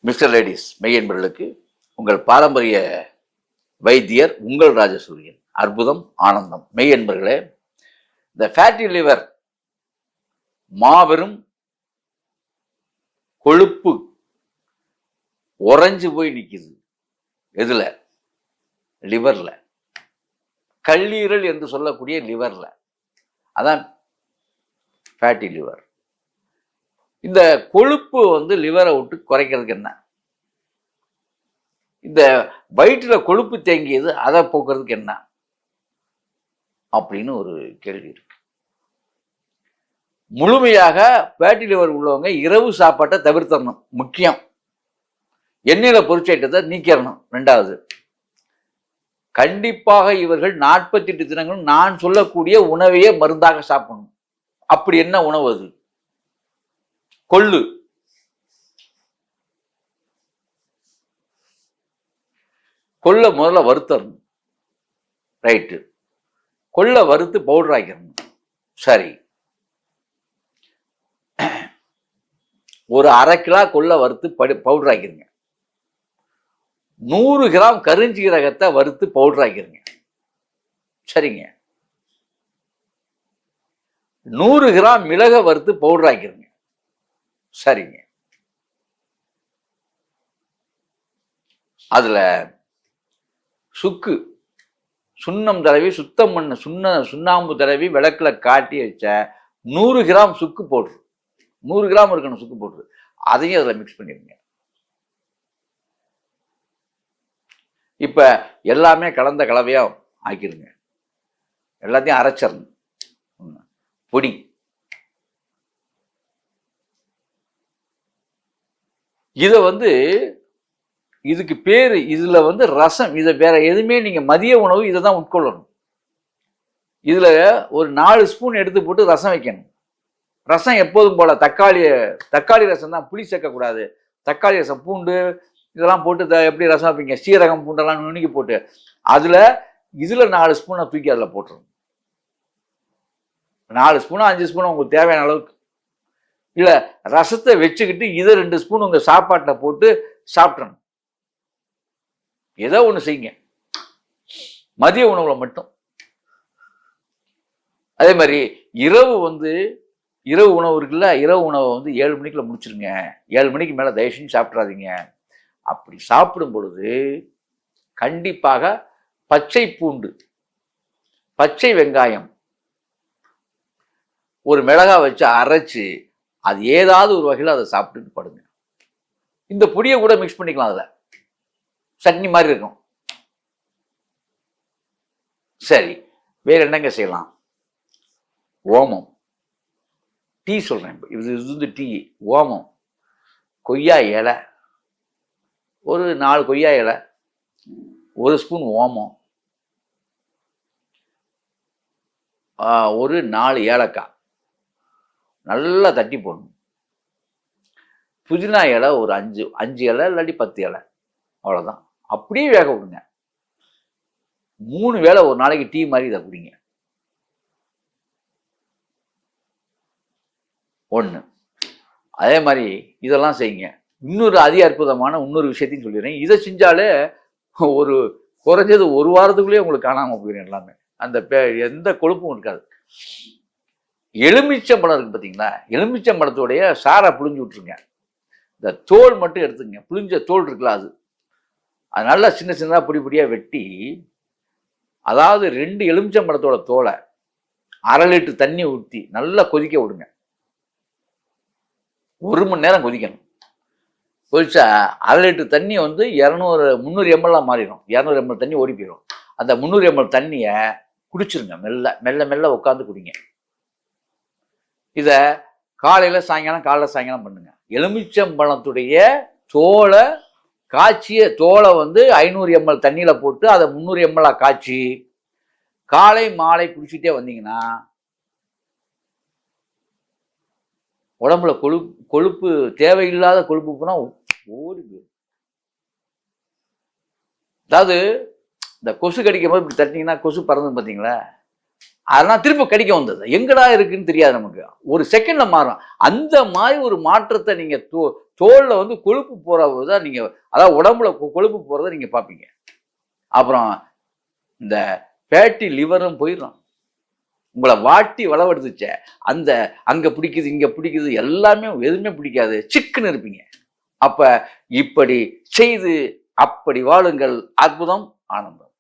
Mister ladies மெய்யன்பர்களுக்கு உங்கள் பாரம்பரிய வைத்தியர் உங்கள் ராஜசூரியன். அற்புதம் ஆனந்தம். மெய்யன்பர்களே, இந்த ஃபேட்டி லிவர் மாபெரும் கொழுப்பு உறைஞ்சு போய் நிற்குது. எதுல? லிவர்ல. கல்லீரல் என்று சொல்லக்கூடிய லிவர்ல. அதான் ஃபேட்டி லிவர். இந்த கொழுப்பு லிவரை விட்டு குறைக்கிறதுக்கு என்ன? இந்த வயிற்றுல கொழுப்பு தேங்கியது, அதை போக்குறதுக்கு என்ன அப்படின்னு ஒரு கேள்வி இருக்கு. முழுமையாக ஃபேட்டி லிவர் உள்ளவங்க இரவு சாப்பாட்டை தவிர்த்தரணும். முக்கியம். எண்ணெயில பொரிச்ச ஐட்டத்தை நீக்கிறணும். ரெண்டாவது, கண்டிப்பாக இவர்கள் 48 தினங்களும் நான் சொல்லக்கூடிய உணவையே மருந்தாக சாப்பிடணும். அப்படி என்ன உணவு அது? கொள்ளு. கொள்ளை முதல்ல வறுத்தரணும். ரைட்டு. கொள்ளை வறுத்து பவுடர் ஆக்கிடணும். சரி, ஒரு 1/2 கிலோ கொள்ளை வறுத்து பவுடர் ஆக்கிருங்க. 100 கிராம் கருஞ்சீரகத்தை வறுத்து பவுடர் ஆக்கிருங்க. சரிங்க. 100 கிராம் மிளகை வறுத்து பவுடர் ஆக்கிருங்க. சரிங்க. அதுல சுக்கு, சுண்ணம் தடவி சுத்தம் பண்ண சுண்ணாம்பு தடவி விளக்குல காட்டி வச்ச 100 கிராம் சுக்கு போடுறு. 100 கிராம் இருக்கணும் சுக்கு போடுறு. அதையும் அதுல மிக்ஸ் பண்ணிருங்க. இப்ப எல்லாமே கலந்த கலவையா ஆக்கிருங்க. எல்லாத்தையும் அரைச்சிடணும். பொடி. இதை இதுக்கு பேரு, இதுல ரசம். இதை வேற எதுவுமே நீங்க மதிய உணவு இதை தான் உட்கொள்ளணும். இதுல ஒரு 4 ஸ்பூன் எடுத்து போட்டு ரசம் வைக்கணும். ரசம் எப்போதும் போல தக்காளி ரசம் தான், புளி சேர்க்கக்கூடாது. தக்காளி ரசம், பூண்டு இதெல்லாம் போட்டு எப்படி ரசம் வைப்பீங்க? சீரகம் பூண்டெல்லாம் நுணுக்கி போட்டு இதுல 4 ஸ்பூனை தூக்கி அதில் போட்டுருணும். 4 ஸ்பூனோ 5 ஸ்பூனோ உங்களுக்கு தேவையான அளவுக்கு. இல்ல, ரசத்தை வச்சுக்கிட்டு இதை 2 ஸ்பூன் உங்க சாப்பாட்டில் போட்டு சாப்பிடணும். ஏதோ ஒண்ணு செய்யுங்க, மதிய உணவுல மட்டும். அதே மாதிரி இரவு இரவு உணவு இருக்குல்ல, இரவு உணவை 7 மணிக்குள்ள முடிச்சிருங்க. 7 மணிக்கு மேல தயவு செஞ்சு சாப்பிட்றாதீங்க. அப்படி சாப்பிடும் பொழுது கண்டிப்பாக பச்சை பூண்டு, பச்சை வெங்காயம், ஒரு மிளகா வச்சு அரைச்சு அது ஏதாவது ஒரு வகையில் அதை சாப்பிட்டு படுங்க. இந்த பொடியை கூட மிக்ஸ் பண்ணிக்கலாம். அதுல சட்னி மாதிரி இருக்கும். சரி, வேற என்னங்க செய்யலாம்? ஓமம். டீ சொல்றேன். இது டீ. ஓமம், கொய்யா இலை, ஒரு 4 கொய்யா இலை, 1 ஸ்பூன் ஓமம், ஒரு 4 ஏலக்காய் நல்லா தட்டி போடணும். புதினா இலை ஒரு 5 இலை, இல்லாட்டி 10 இலை, அவ்வளோதான். அப்படியே வேக விடுங்க. 3 வேளை ஒரு நாளைக்கு டீ மாதிரி இதை குடிங்க. 1. அதே மாதிரி இதெல்லாம் செய்யுங்க. இன்னொரு அதி அற்புதமான இன்னொரு விஷயத்தையும் சொல்லிடுறேன். இதை செஞ்சாலே ஒரு குறைஞ்சது 1 வாரத்துக்குள்ளேயே உங்களுக்கு காணாமல் போயிடும் எல்லாமே. அந்த எந்த கொழுப்பும் இருக்காது. எலுமிச்சம்பழம் இருக்கு பார்த்தீங்களா? எலுமிச்சம்பழத்துடைய சாரை புழிஞ்சு விட்டுருங்க. இந்த தோல் மட்டும் எடுத்துங்க. புளிஞ்ச தோல் இருக்குல்ல, அது நல்லா சின்ன சின்னதாக பொடியாக வெட்டி, அதாவது 2 எலுமிச்சம்பழத்தோட தோலை 1/2 லிட்டர் தண்ணி ஊற்றி நல்லா கொதிக்க விடுங்க. 1 மணி நேரம் கொதிக்கணும். கொதிச்சா 1/2 லிட்டர் தண்ணி 300 ml மாறிடும். 200 ml தண்ணி ஓடி போயிடும். அந்த 300 ml தண்ணியை குடிச்சிருங்க. மெல்ல மெல்ல உட்காந்து குடிங்க. இதை காலையில் சாயங்காலம் பண்ணுங்க. எலுமிச்சம்பழத்துடைய தோலை காய்ச்சிய தோலை 500 ml தண்ணியில போட்டு அதை 300 ml காய்ச்சி காலை மாலை குடிச்சிட்டே வந்தீங்கன்னா உடம்புல கொழுப்பு தேவையில்லாத கொழுப்பு போனா ஓடி போயிடும். அதாவது இந்த கொசு கடிக்கும் போது இப்படி தட்டினீங்கன்னா கொசு பறந்து பார்த்தீங்களா? அதெல்லாம் திரும்ப கடிக்க வந்தது. எங்கடா இருக்குன்னு தெரியாது நமக்கு. ஒரு செகண்ட்ல மாறும். அந்த மாதிரி ஒரு மாற்றத்தை நீங்க தோல்ல வந்து கொழுப்பு போறது தான் நீங்க, அதாவது உடம்புல கொழுப்பு போறதை நீங்க பார்ப்பீங்க. அப்புறம் இந்த ஃபேட்டி லிவரும் போயிடும். உங்களை வாட்டி வளவெடுத்துச்ச அந்த அங்க பிடிக்குது இங்க பிடிக்குது எல்லாமே எதுவுமே பிடிக்காது, சிக்குன்னு இருப்பீங்க. அப்ப இப்படி செய்து அப்படி வாழுங்கள். அற்புதம், ஆனந்தம்.